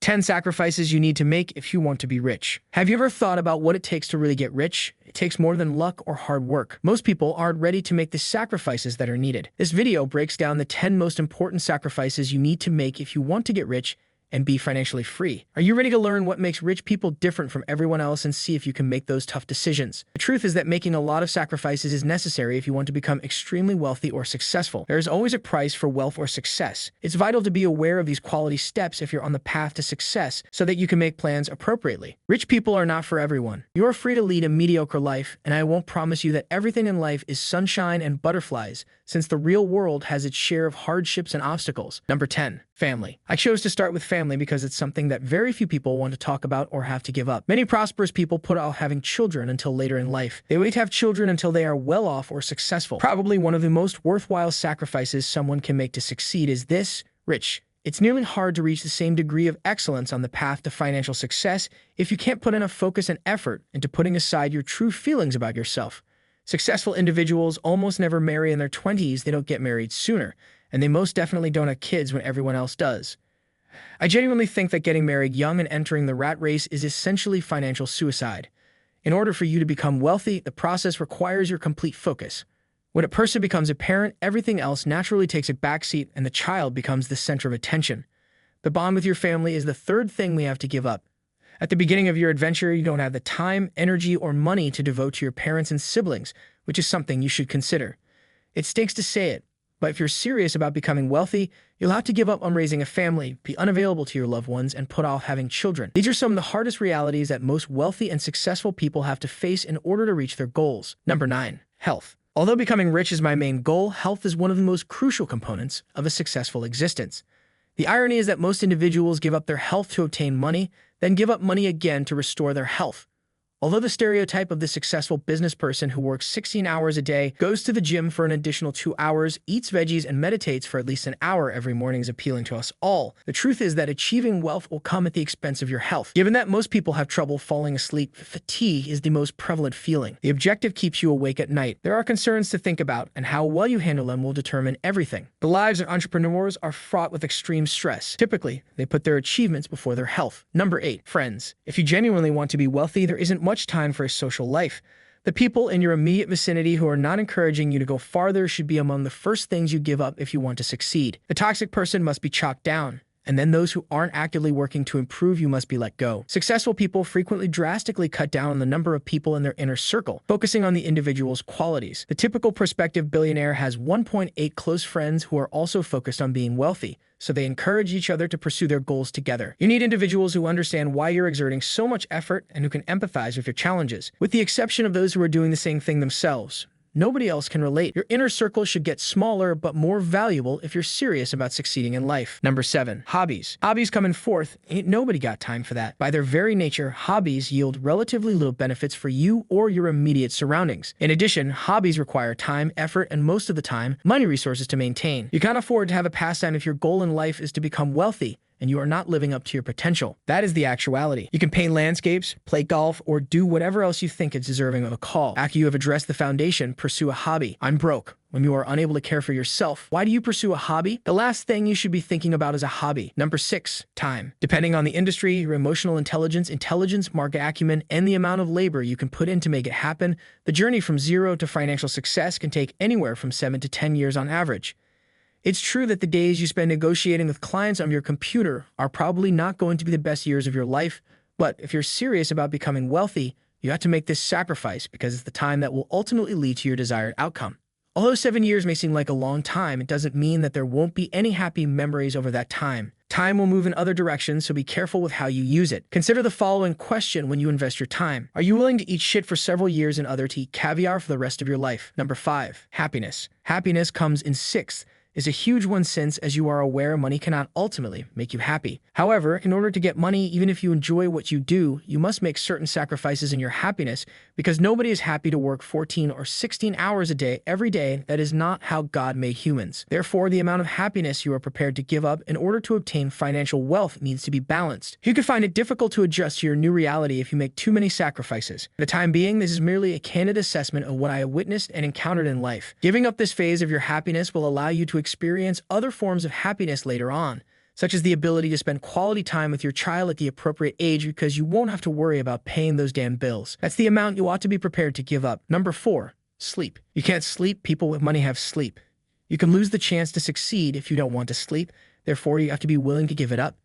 10 sacrifices you need to make if you want to be rich. Have you ever thought about what it takes to really get rich? It takes more than luck or hard work. Most people aren't ready to make the sacrifices that are needed. This video breaks down the 10 most important sacrifices you need to make if you want to get rich and be financially free. Are you ready to learn what makes rich people different from everyone else and see if you can make those tough decisions? The truth is that making a lot of sacrifices is necessary if you want to become extremely wealthy or successful. There is always a price for wealth or success. It's vital to be aware of these quality steps if you're on the path to success so that you can make plans appropriately. Rich people are not for everyone. You are free to lead a mediocre life, and I won't promise you that everything in life is sunshine and butterflies, since the real world has its share of hardships and obstacles. Number 10. Family. I chose to start with family because it's something that very few people want to talk about or have to give up. Many prosperous people put off having children until later in life. They wait to have children until they are well off or successful. Probably one of the most worthwhile sacrifices someone can make to succeed is this: rich. It's nearly hard to reach the same degree of excellence on the path to financial success if you can't put enough focus and effort into putting aside your true feelings about yourself. Successful individuals almost never marry in their 20s. They don't get married sooner, and they most definitely don't have kids when everyone else does. I genuinely think that getting married young and entering the rat race is essentially financial suicide. In order for you to become wealthy, the process requires your complete focus. When a person becomes a parent, everything else naturally takes a backseat and the child becomes the center of attention. The bond with your family is the third thing we have to give up. At the beginning of your adventure, you don't have the time, energy, or money to devote to your parents and siblings, which is something you should consider. It stinks to say it, but if you're serious about becoming wealthy, you'll have to give up on raising a family, be unavailable to your loved ones, and put off having children. These are some of the hardest realities that most wealthy and successful people have to face in order to reach their goals. Number 9. Health. Although becoming rich is my main goal, health is one of the most crucial components of a successful existence. The irony is that most individuals give up their health to obtain money, then give up money again to restore their health. Although the stereotype of the successful business person who works 16 hours a day, goes to the gym for an additional 2 hours, eats veggies, and meditates for at least an hour every morning is appealing to us all, the truth is that achieving wealth will come at the expense of your health. Given that most people have trouble falling asleep, fatigue is the most prevalent feeling. The objective keeps you awake at night. There are concerns to think about, and how well you handle them will determine everything. The lives of entrepreneurs are fraught with extreme stress. Typically, they put their achievements before their health. Number 8. Friends. If you genuinely want to be wealthy, there isn't much time for a social life. The people in your immediate vicinity who are not encouraging you to go farther should be among the first things you give up if you want to succeed. The toxic person must be chalked down, and then those who aren't actively working to improve you must be let go. Successful people frequently drastically cut down on the number of people in their inner circle, focusing on the individual's qualities. The typical prospective billionaire has 1.8 close friends who are also focused on being wealthy, so they encourage each other to pursue their goals together. You need individuals who understand why you're exerting so much effort and who can empathize with your challenges, with the exception of those who are doing the same thing themselves. Nobody else can relate. Your inner circle should get smaller but more valuable if you're serious about succeeding in life. Number 7. Hobbies. Hobbies come in fourth. Ain't nobody got time for that. By their very nature, hobbies yield relatively little benefits for you or your immediate surroundings. In addition, hobbies require time, effort, and most of the time, money resources to maintain. You can't afford to have a pastime if your goal in life is to become wealthy and you are not living up to your potential. That is the actuality. You can paint landscapes, play golf, or do whatever else you think is deserving of a call. After you have addressed the foundation, pursue a hobby. I'm broke. When you are unable to care for yourself, why do you pursue a hobby? The last thing you should be thinking about is a hobby. Number 6. Time. Depending on the industry, your emotional intelligence, market acumen, and the amount of labor you can put in to make it happen, the journey from zero to financial success can take anywhere from 7 to 10 years on average. It's true that the days you spend negotiating with clients on your computer are probably not going to be the best years of your life, but if you're serious about becoming wealthy, you have to make this sacrifice because it's the time that will ultimately lead to your desired outcome. Although 7 years may seem like a long time, it doesn't mean that there won't be any happy memories over that time. Time will move in other directions, so be careful with how you use it. Consider the following question when you invest your time. Are you willing to eat shit for several years in order to eat caviar for the rest of your life? Number 5. Happiness. Happiness comes in 6th. Is a huge one since, as you are aware, money cannot ultimately make you happy. However, in order to get money, even if you enjoy what you do, you must make certain sacrifices in your happiness because nobody is happy to work 14 or 16 hours a day every day. That is not how God made humans. Therefore, the amount of happiness you are prepared to give up in order to obtain financial wealth needs to be balanced. You could find it difficult to adjust to your new reality if you make too many sacrifices. For the time being, this is merely a candid assessment of what I have witnessed and encountered in life. Giving up this phase of your happiness will allow you to experience other forms of happiness later on, such as the ability to spend quality time with your child at the appropriate age because you won't have to worry about paying those damn bills. That's the amount you ought to be prepared to give up. Number 4, sleep. You can't sleep, people with money have sleep. You can lose the chance to succeed if you don't want to sleep, therefore you have to be willing to give it up.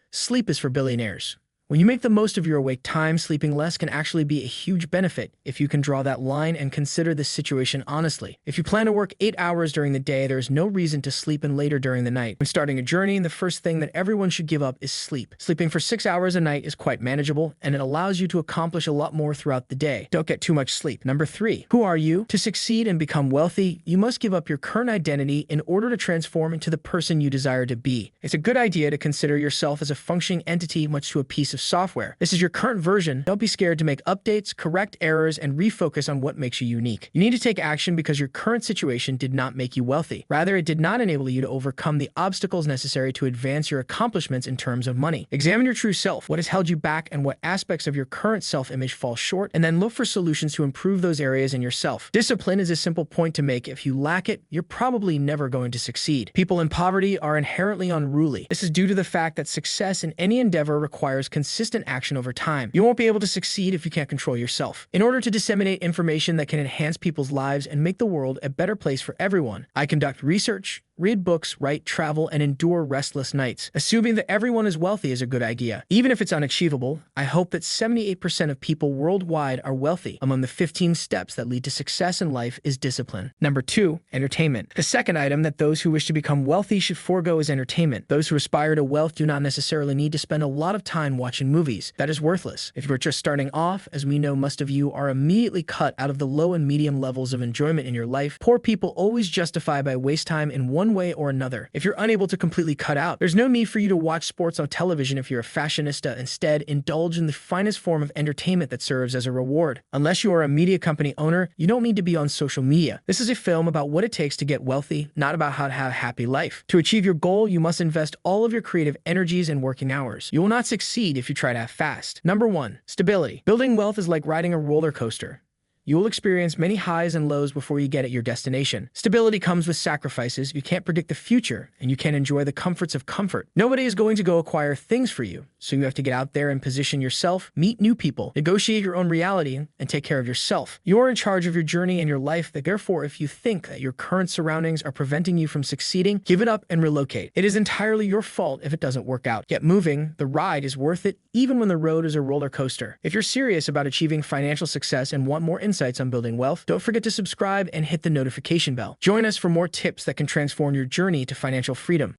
Sleep is for billionaires. When you make the most of your awake time, sleeping less can actually be a huge benefit if you can draw that line and consider this situation honestly. If you plan to work 8 hours during the day, there is no reason to sleep in later during the night. When starting a journey, the first thing that everyone should give up is sleep. Sleeping for 6 hours a night is quite manageable, and it allows you to accomplish a lot more throughout the day. Don't get too much sleep. Number 3, who are you? To succeed and become wealthy, you must give up your current identity in order to transform into the person you desire to be. It's a good idea to consider yourself as a functioning entity, much to a piece of software. This is your current version. Don't be scared to make updates, correct errors, and refocus on what makes you unique. You need to take action because your current situation did not make you wealthy. Rather, it did not enable you to overcome the obstacles necessary to advance your accomplishments in terms of money. Examine your true self, what has held you back and what aspects of your current self-image fall short, and then look for solutions to improve those areas in yourself. Discipline is a simple point to make. If you lack it, you're probably never going to succeed. People in poverty are inherently unruly. This is due to the fact that success in any endeavor requires consistent action over time. You won't be able to succeed if you can't control yourself. In order to disseminate information that can enhance people's lives and make the world a better place for everyone, I conduct research, read books, write, travel, and endure restless nights. Assuming that everyone is wealthy is a good idea. Even if it's unachievable, I hope that 78% of people worldwide are wealthy. Among the 15 steps that lead to success in life is discipline. Number 2, entertainment. The second item that those who wish to become wealthy should forego is entertainment. Those who aspire to wealth do not necessarily need to spend a lot of time watching movies. That is worthless. If you're just starting off, as we know most of you are immediately cut out of the low and medium levels of enjoyment in your life, poor people always justify by waste time in one way or another. If you're unable to completely cut out, there's no need for you to watch sports on television if you're a fashionista. Instead, indulge in the finest form of entertainment that serves as a reward. Unless you are a media company owner, you don't need to be on social media. This is a film about what it takes to get wealthy, not about how to have a happy life. To achieve your goal, you must invest all of your creative energies and working hours. You will not succeed if you try to have fast. Number 1, stability. Building wealth is like riding a roller coaster. You will experience many highs and lows before you get at your destination. Stability comes with sacrifices. You can't predict the future, and you can't enjoy the comforts of comfort. Nobody is going to go acquire things for you, so you have to get out there and position yourself, meet new people, negotiate your own reality, and take care of yourself. You're in charge of your journey and your life. Therefore, if you think that your current surroundings are preventing you from succeeding, give it up and relocate. It is entirely your fault if it doesn't work out. Get moving. The ride is worth it, even when the road is a roller coaster. If you're serious about achieving financial success and want more insights on building wealth, don't forget to subscribe and hit the notification bell. Join us for more tips that can transform your journey to financial freedom.